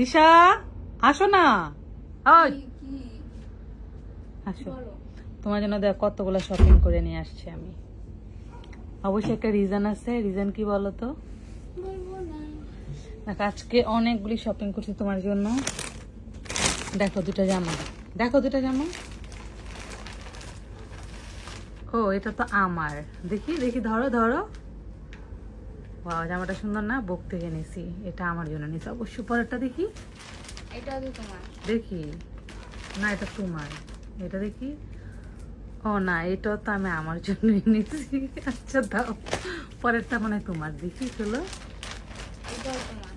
দিশা আসো না, আসো। তোমার জন্য দেখ কতগুলো শপিং করে নিয়ে আসছি আমি। অবশ্যই একটা রিজন আছে। রিজন কি বলো তো? আজকে অনেকগুলি শপিং করছি তোমার জন্য। দেখো দুটা জামা, দেখো দুটা জামা। ও এটা তো আমার, দেখি দেখি, ধরো ধরো। বাহ, জামাটা সুন্দর না? বুক থেকে নিছি, এটা আমার জন্য নিছি। অবশ্য পরেরটা দেখি, এটা তোমার। দেখি না, এটা তোমার। এটা দেখি, ও না, এটা তো আমি আমার জন্য নিছি। আচ্ছা দাও, পরেরটা মানে তোমার। দেখি চলো, এটাও তোমার।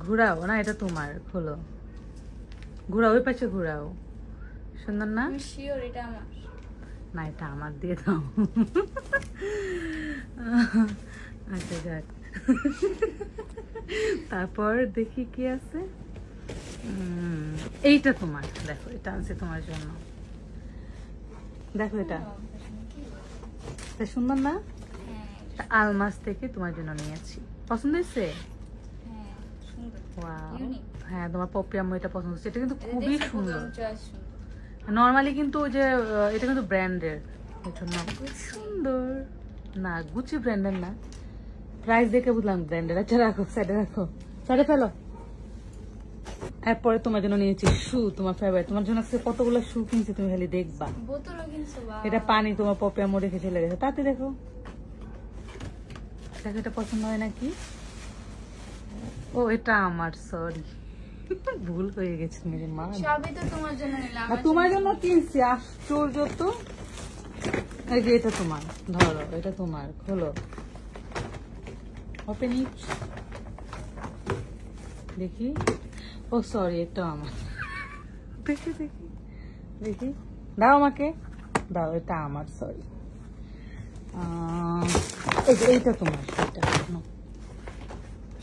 ঘুরাও না, এটা তোমার। খোলো, ঘুরাও, ওই পাশে ঘুরাও। সুন্দর না? আমি শিওর এটা আমার না, এটা আমার, দিয়ে দাও। আচ্ছা যাক, তারপর দেখি কি আছে। এইটা তোমার, দেখো এটা আছে তোমার জন্য। দেখো এটা সুন্দর না? আলমাস থেকে তোমার জন্য নিয়েছি। পছন্দ হয়েছে? হ্যাঁ, তোমার পপি আম্মু এটা পছন্দ হচ্ছে। এটা কিন্তু খুবই সুন্দর। নর্মালি কিন্তু ওই যে এটা কিন্তু ব্র্যান্ডের, সুন্দর না, গুচি ব্র্যান্ডের না। প্রাইস দেখে বুঝলাম ব্র্যান্ডের। আচ্ছা রাখো, সাইডে রাখো, সাইডে ফেলো। এরপরে তোমার জন্য নিয়েছি শু, তোমার ফেভারিট। তোমার জন্য কতগুলো শু কিনছি, তুমি খালি দেখবা। এটা পানি তোমার পপি আম্মু রেখে চলে গেছে। তাতে দেখো, দেখো এটা পছন্দ হয় নাকি? ও এটা আমার, সরি, ভুল হয়ে গেছে। মেরে মা, সবই তো তোমার জন্য নিলাম। তোমার জন্য কিনছি, আশ্চর্য তো। এই যে এটা তোমার, ধরো এটা তোমার, খোলো, ওপেন ইট, দেখি। ও সরি, এটা আমার। দেখি দেখি দেখি, দাও আমাকে, দাও, এটা আমার, সরি। এইটা তোমার, এটা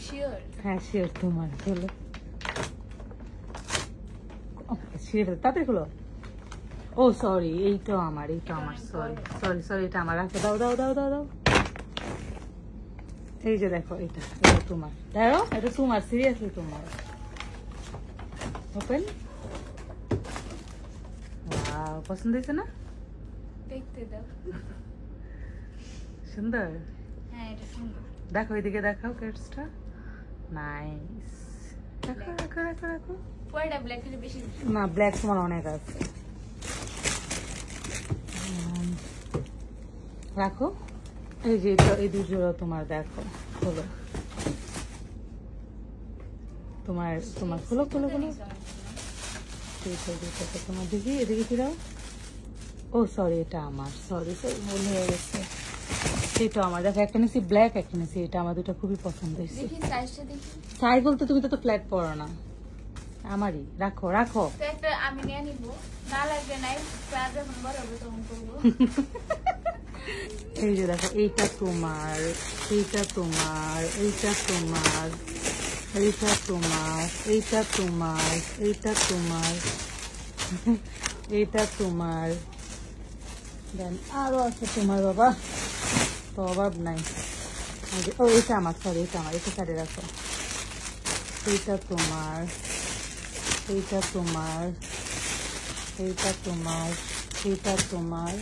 শিওর? হ্যাঁ শিওর তোমার, খোলো, শিওর, তাতে খোলো। ও সরি, এইটাও আমার, এইটা আমার, সরি সরি সরি, এটা আমার। রাখো, দাও দাও দাও দাও দাও। এই যে দেখো, এটা এটা তোমার, দাও, এটা তোমার, সিরিয়াসলি তোমার। ওপেন। ওয়াও, পছন্দ হয়েছে না? দেখতে দাও। সুন্দর? হ্যাঁ এটা সুন্দর। দেখো এদিকে, দেখাও কেটসটা, নাইস। রাখো রাখো রাখো রাখো। পরেরটা ব্ল্যাক এর বেশি না, ব্ল্যাক তোমার অনেক আছে। রাখো। এই যে এই দুই জোড়া তোমার, দেখো, খোলো, তোমার তোমার, খোলো খোলো খোলো। তোমার দেখি, এদিকে ফিরাও। ও সরি, এটা আমার, সরি সরি, ভুল হয়ে গেছে। এটা আমার, দেখো, একটা নিয়েছি ব্ল্যাক, একটা নিয়েছি এটা। আমার দুটো খুবই পছন্দ হয়েছে। সাইজ বলতে তুমি তো ফ্ল্যাট পরো না, আমারই। রাখো রাখো, আমি নিয়ে নিব, না লাগবে নাই, যখন বড় হবে তখন করবো। এই যে দেখো, এইটা তোমার, এইটা তোমার, এইটা তোমার, এইটা তোমার, এইটা তোমার, এইটা তোমার, এইটা তোমার, দেন আরো আছে তোমার। বাবা, তো অভাব নাই। ও এটা আমার, সরি এটা আমার, এটা সাইডে রাখো। এইটা তোমার, এইটা তোমার, এইটা তোমার, এইটা তোমার,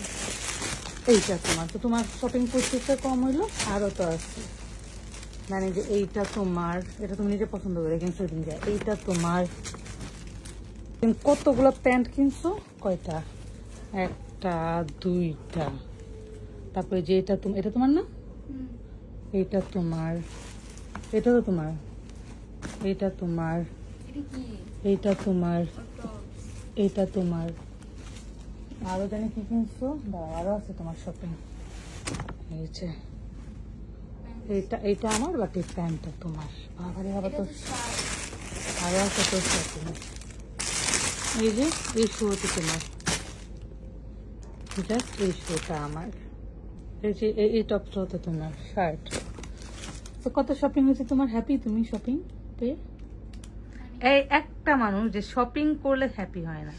এইটা তোমার। তো তোমার শপিং পরিস্থিতিটা কম হইলো, আরো তো আছে। মানে যে এইটা তোমার, এটা তুমি নিজে পছন্দ করে কিনছো। এইটা তোমার। কতগুলো প্যান্ট কিনছো? কয়টা? একটা, দুইটা। তারপরে যে এটা এটা তোমার না? এইটা তোমার, এটা তো তোমার, এইটা তোমার, এইটা তোমার, এইটা তোমার। আরো জানি কি কিনছো, আরো আছে তোমার শপিং। এইটা আমার, বাট এই প্যান্টটা তোমার। বাবারে বাবা, তো আরো আছে তোর শপিং। এই যে এই শুটা তোমার, জাস্ট এই শুটা আমার। এই যে এই টপটা হতো তোমার, শার্ট। তো কত শপিং হয়েছে তোমার? হ্যাপি তুমি শপিং পেয়ে? এই একটা মানুষ যে শপিং করলে হ্যাপি হয় না,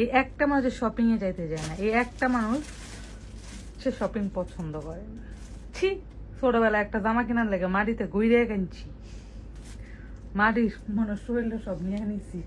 এই একটা মানুষ যে শপিং এ যাইতে যায় না, এই একটা মানুষ সে শপিং পছন্দ করে না। ঠিক ছোটবেলায় একটা জামা কেনার লেগে মাটিতে ঘুরে কিনছি, মাটির মনে শরীরটা সব নিয়ে নিছি।